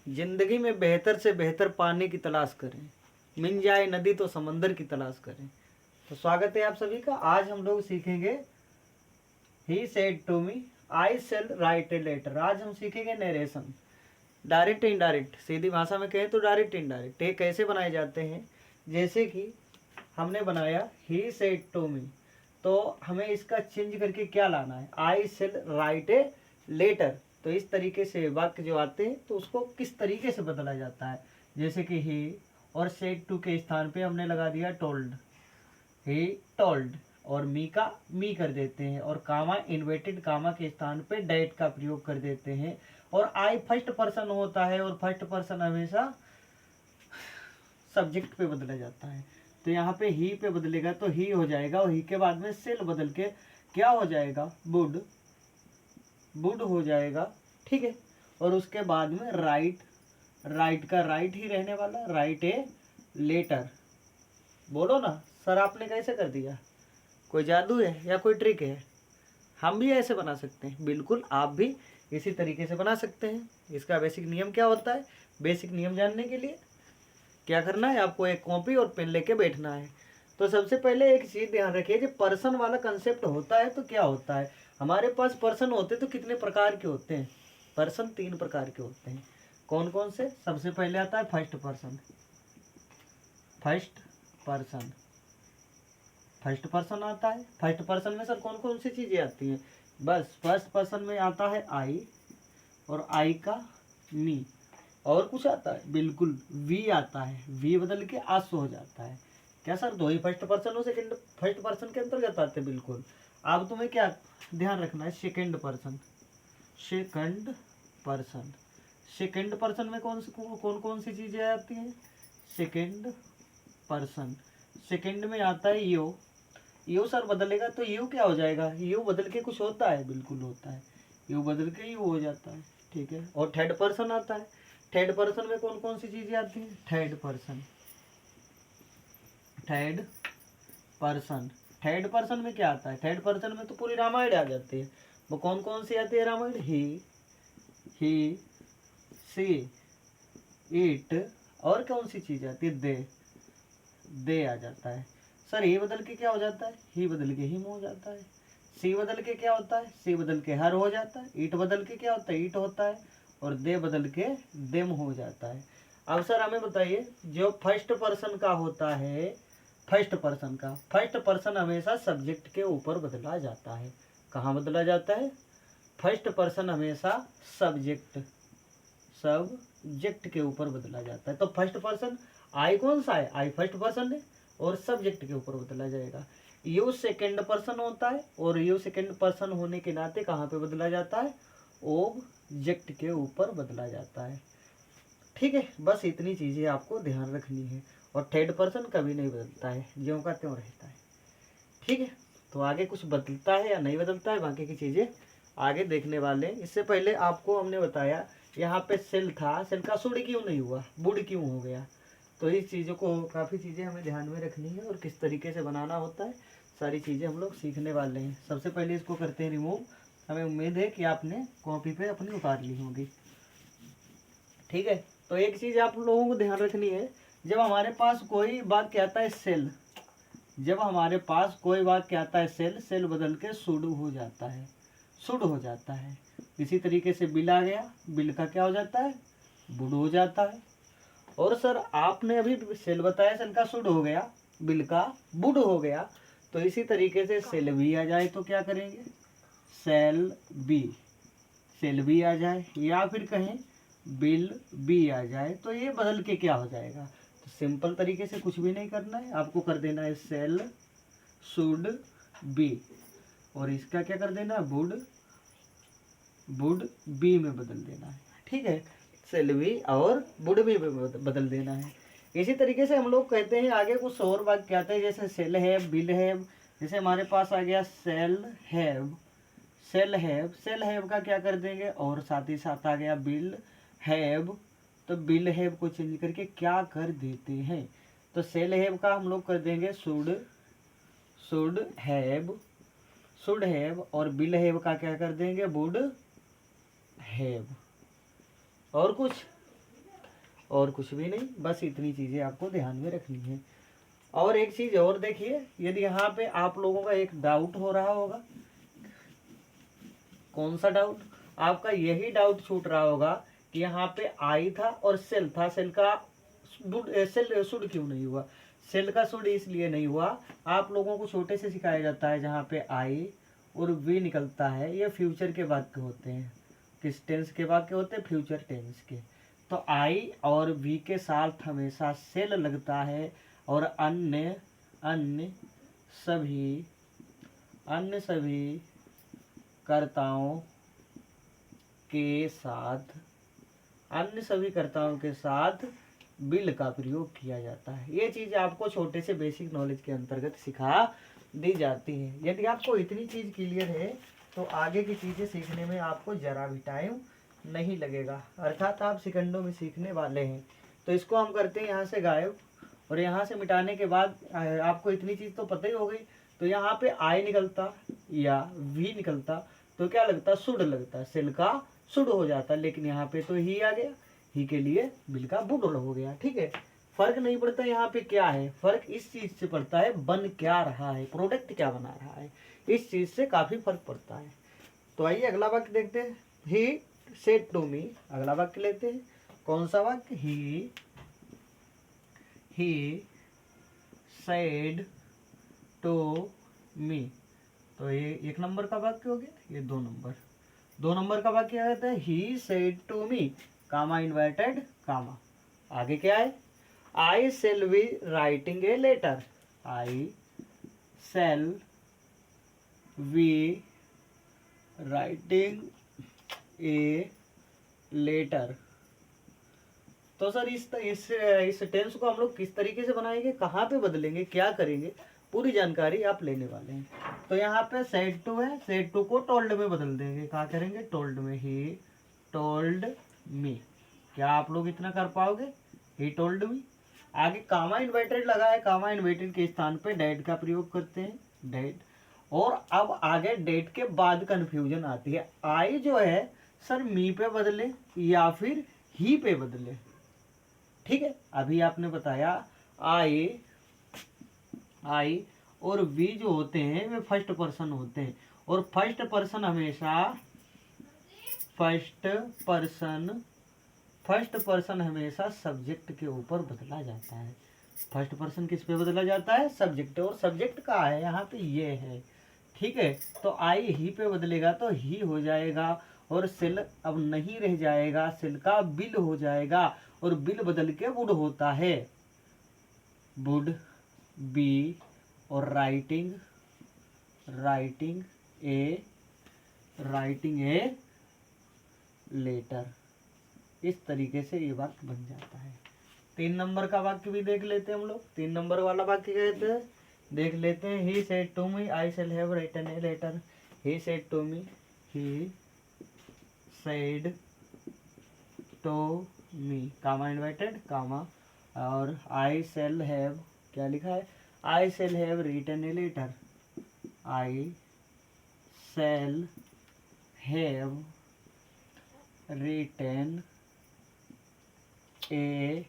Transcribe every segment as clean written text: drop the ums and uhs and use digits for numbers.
जिंदगी में बेहतर से बेहतर पाने की तलाश करें, मिल जाए नदी तो समंदर की तलाश करें। तो स्वागत है आप सभी का। आज हम लोग सीखेंगे he said to me I shall write a letter. आज हम सीखेंगे नरेशन, डायरेक्ट इनडायरेक्ट। सीधी भाषा में कहें तो डायरेक्ट इनडायरेक्ट। ये कैसे बनाए जाते हैं, जैसे कि हमने बनाया ही सेड टू मी, तो हमें इसका चेंज करके क्या लाना है, I shall write a letter. तो इस तरीके से वाक्य जो आते हैं तो उसको किस तरीके से बदला जाता है, जैसे कि ही और सेड टू के स्थान पे हमने लगा दिया टोल्ड, ही टोल्ड, और मी का मी कर देते हैं, और कामा इन्वर्टेड कामा के स्थान पे डैट का प्रयोग कर देते हैं। और आई फर्स्ट पर्सन होता है और फर्स्ट पर्सन हमेशा सब्जेक्ट पे बदला जाता है। तो यहाँ पे ही पे बदलेगा तो ही हो जाएगा, और ही के बाद में सेल बदल के क्या हो जाएगा, वुड, वुड हो जाएगा। ठीक है, और उसके बाद में राइट, राइट का राइट ही रहने वाला, राइट ए लेटर। बोलो ना सर आपने कैसे कर दिया, कोई जादू है या कोई ट्रिक है? हम भी ऐसे बना सकते हैं, बिल्कुल आप भी इसी तरीके से बना सकते हैं। इसका बेसिक नियम क्या होता है, बेसिक नियम जानने के लिए क्या करना है, आपको एक कॉपी और पेन लेके बैठना है। तो सबसे पहले एक चीज ध्यान रखिए, कि पर्सन वाला कंसेप्ट होता है तो क्या होता है, हमारे पास पर्सन होते तो कितने प्रकार के होते हैं, पर्सन 3 प्रकार के होते हैं। कौन कौन से? सबसे पहले आता है first person. First person, first person आता है। फर्स्ट पर्सन में सर कौन कौन सी चीजें आती हैं? बस फर्स्ट पर्सन में आता है आई, और आई का मी, और कुछ आता है? बिल्कुल वी आता है, वी बदल के आस हो जाता है। क्या सर दो ही फर्स्ट पर्सन हो सेकंड फर्स्ट पर्सन के अंतर्गत आते हैं? बिल्कुल। अब तुम्हें क्या ध्यान रखना है, second person, second person, second person में कौन कौन सी चीजें आती हैं? सेकंड पर्सन, सेकंड में आता है यू, यू सर बदलेगा तो यू क्या हो जाएगा, यू बदल के कुछ होता है? बिल्कुल होता है, यू बदल के यू हो जाता है। ठीक है, और थर्ड पर्सन आता है। थर्ड पर्सन में कौन कौन सी चीजें आती हैं? Third person, third person, third person में क्या आता है? थर्ड पर्सन में तो पूरी रामायण आ जाती है। वो कौन कौन सी आती है रामायण? ही सी इट, और कौन सी चीज आती है? दे आ जाता है। सर ये बदल के क्या हो जाता है? ही बदल के हिम हो जाता है। सी बदल के क्या होता है? सी बदल के हर हो जाता है। ईट बदल के क्या होता है? ईट होता है। और दे बदल के देम हो जाता है। अब सर हमें बताइए, जो फर्स्ट पर्सन का होता है, फर्स्ट पर्सन का, फर्स्ट पर्सन हमेशा सब्जेक्ट के ऊपर बदला जाता है। कहाँ बदला जाता है? फर्स्ट पर्सन हमेशा सब्जेक्ट, सब्जेक्ट के ऊपर बदला जाता है। तो फर्स्ट पर्सन आई कौन सा है? आई फर्स्ट पर्सन है, और सब्जेक्ट के ऊपर बदला जाएगा। यू सेकंड पर्सन होता है, और यू सेकंड पर्सन होने के नाते कहाँ पे बदला जाता है? ऑब्जेक्ट के ऊपर बदला जाता है। ठीक है, बस इतनी चीजें आपको ध्यान रखनी है। और थर्ड पर्सन कभी नहीं बदलता है, ज्यों का त्यों रहता है। ठीक है, तो आगे कुछ बदलता है या नहीं बदलता है, बाकी की चीजें आगे देखने वाले हैं। इससे पहले आपको हमने बताया यहाँ पे सेल था, सेल का सुड क्यों नहीं हुआ, बुड क्यों हो गया। तो इस चीज़ों को, काफ़ी चीज़ें हमें ध्यान में रखनी है, और किस तरीके से बनाना होता है, सारी चीज़ें हम लोग सीखने वाले हैं। सबसे पहले इसको करते हैं रिमूव। हमें उम्मीद है कि आपने कॉपी पे अपनी उतार ली होगी। ठीक है, तो एक चीज़ आप लोगों को ध्यान रखनी है, जब हमारे पास कोई वाक्य आता है सेल, जब हमारे पास कोई वाक्य आता है सेल, सेल बदल के शुड हो जाता है, शुड हो जाता है। इसी तरीके से बिल आ गया, बिल का क्या हो जाता है? बुड हो जाता है। और सर आपने अभी सेल बताया, सेल का शुड हो गया, बिल का बुड हो गया। तो इसी तरीके से सेल भी आ जाए तो क्या करेंगे? सेल बी, सेल बी आ जाए, या फिर कहें बिल बी आ जाए, तो ये बदल के क्या हो जाएगा? तो सिंपल तरीके से कुछ भी नहीं करना है, आपको कर देना है सेल शुड बी, और इसका क्या कर देना है? बुड, बुड बी में बदल देना है। ठीक है, सेल बी और बुड बी में बदल देना है। इसी तरीके से हम लोग कहते हैं आगे कुछ और वाक्य आते हैं, जैसे सेल हैव, बिल हैव। जैसे हमारे पास आ गया shall have, shall have, shall have का क्या कर देंगे? और साथ ही साथ आ गया बिल हैव, तो बिल हैव को चेंज करके क्या कर देते हैं? तो सेल हैव का हम लोग कर देंगे should, should have, should have, और बिल हैव का क्या कर देंगे? Would have. और कुछ? और कुछ भी नहीं, बस इतनी चीज़ें आपको ध्यान में रखनी है। और एक चीज़ और देखिए, यदि यहाँ पे आप लोगों का एक डाउट हो रहा होगा, कौन सा डाउट? आपका यही डाउट छूट रहा होगा कि यहाँ पे आई था और सेल था, सेल का सेल शुड क्यों नहीं हुआ? सेल का शुड इसलिए नहीं हुआ, आप लोगों को छोटे से सिखाया जाता है जहाँ पे आई और वी निकलता है, ये फ्यूचर के वाक्य होते हैं। किस टेंस के वाक्य होते हैं? फ्यूचर टेंस के। तो आई और वी के साथ हमेशा सेल लगता है, और अन्य अन्य सभी अन्य सभी कर्ताओं के साथ अन्य सभी कर्ताओं के साथ बिल का प्रयोग किया जाता है। ये चीज़ आपको छोटे से बेसिक नॉलेज के अंतर्गत सिखा दी जाती है। यदि आपको इतनी चीज़ क्लियर है तो आगे की चीज़ें सीखने में आपको ज़रा भी टाइम नहीं लगेगा, अर्थात आप सेकंडों में सीखने वाले हैं। तो इसको हम करते हैं यहाँ से गायब, और यहाँ से मिटाने के बाद आपको इतनी चीज़ तो पता ही हो गई। तो यहाँ पे आई निकलता या वी निकलता तो क्या लगता? शुड लगता, सेल का शुड हो जाता, लेकिन यहाँ पे तो ही आ गया, ही के लिए बिल का बुड हो गया। ठीक है, फर्क नहीं पड़ता यहाँ पे क्या है, फर्क इस चीज से पड़ता है बन क्या रहा है, प्रोडक्ट क्या बना रहा है, इस चीज से काफी फर्क पड़ता है। तो आइए अगला वाक्य देखते हैं। ही सेड टू मी, अगला वाक्य लेते हैं। कौन सा वाक्य? He said to me. तो ये 1 नंबर का वाक्य हो गया, ये 2 नंबर का वाक्य क्या कहता है? He said to me, comma inverted comma, आगे क्या है? I shall be writing a letter, I shall be writing a letter. तो सर इस टेंस को हम लोग किस तरीके से बनाएंगे, कहाँ पे बदलेंगे, क्या करेंगे, पूरी जानकारी आप लेने वाले हैं। तो यहाँ पे सेड टू है, सेड टू को टोल्ड में बदल देंगे। क्या करेंगे? टोल्ड में। He told me. क्या आप लोग इतना कर पाओगे? He told me. आगे कामा इन्वर्टेड लगा है, कामा इन्वर्टेड के स्थान पे डेट का प्रयोग करते हैं, डेट। और अब आगे डेट के बाद कंफ्यूजन आती है, आई जो है सर मी पे बदले या फिर ही पे बदले। ठीक है, अभी आपने बताया आई और वी जो होते हैं वे फर्स्ट पर्सन होते हैं, और फर्स्ट पर्सन हमेशा सब्जेक्ट के ऊपर बदला जाता है। फर्स्ट पर्सन किस पे बदला जाता है? सब्जेक्ट। और सब्जेक्ट कहाँ है? यहाँ पे ये है। ठीक है, तो आई ही पे बदलेगा तो ही हो जाएगा, और सेल अब नहीं रह जाएगा, सेल का बिल हो जाएगा, और बिल बदल के वुड होता है, वुड बी। और राइटिंग ए लेटर। इस तरीके से ये वाक्य बन जाता है। 3 नंबर का वाक्य भी देख लेते हैं हम लोग। 3 नंबर वाला वाक्य कहते हैं, देख लेते हैं। He said to me I shall have written a letter. He said to me, he said to me, comma inverted comma, और आई शैल हैव, क्या लिखा है? I shall have written a letter, I shall have written a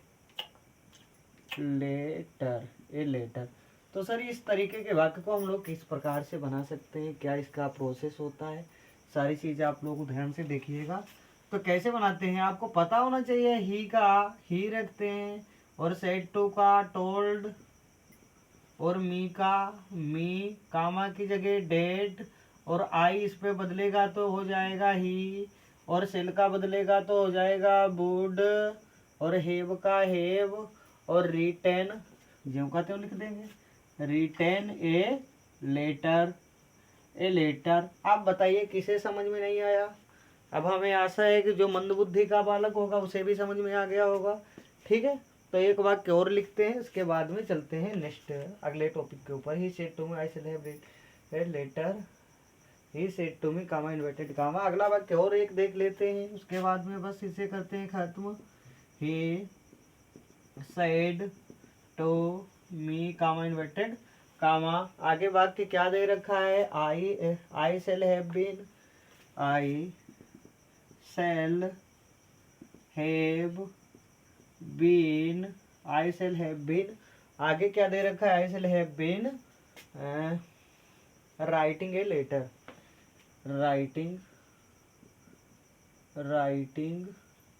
letter. तो sir इस तरीके के वाक्य को हम लोग किस प्रकार से बना सकते हैं, क्या इसका प्रोसेस होता है, सारी चीज़ें आप लोग ध्यान से देखिएगा। तो कैसे बनाते हैं आपको पता होना चाहिए। ही का ही रखते हैं, और सेड टू का टोल्ड, और मी का मी, कामा की जगह डेट, और आई इस पे बदलेगा तो हो जाएगा ही, और सेल का बदलेगा तो हो जाएगा वुड, और हेव का हेव, और रिटेन ज्यों का त्यों लिख देंगे, रिटेन ए लेटर। आप बताइए किसे समझ में नहीं आया? अब हमें आशा है कि जो मंदबुद्धि का बालक होगा उसे भी समझ में आ गया होगा। ठीक है, तो एक वाक्य और लिखते हैं, उसके बाद में चलते हैं नेक्स्ट अगले टॉपिक के ऊपर। He said to me I shall have written letter, he said to me comma inverted comma. अगला वाक्य और एक देख लेते हैं, उसके बाद में बस इसे करते हैं खत्म। He said to me comma inverted comma, आगे वाक्य क्या दे रखा है? I shall have been, I shall have been, I shall have been, आगे क्या दे रखा है, I shall have been writing a letter, writing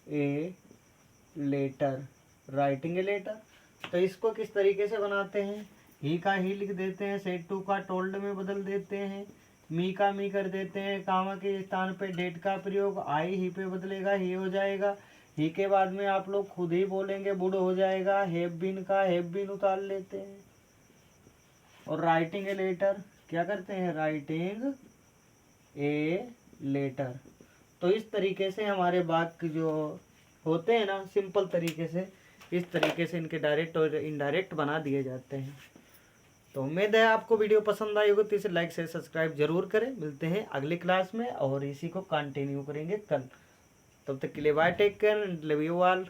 a letter, writing a letter. तो इसको किस तरीके से बनाते हैं, ही का ही लिख देते हैं, सेड टू का टोल्ड में बदल देते हैं, मी का मी कर देते हैं, कामा के स्थान पे डेट का प्रयोग, आई ही पे बदलेगा, ही हो जाएगा, ही के बाद में आप लोग खुद ही बोलेंगे वुड हो जाएगा, हैव बीन का हैव बीन उतार लेते हैं। और राइटिंग ए लेटर क्या करते हैं, राइटिंग ए लेटर। तो इस तरीके से हमारे वाक्य जो होते हैं ना, सिंपल तरीके से, इस तरीके से इनके डायरेक्ट और इनडायरेक्ट बना दिए जाते हैं। तो उम्मीद है आपको वीडियो पसंद आई होगी, तो इसे लाइक से सब्सक्राइब जरूर करें। मिलते हैं अगली क्लास में और इसी को कंटिन्यू करेंगे कल। तब तक के लिए bye, take care, love you all.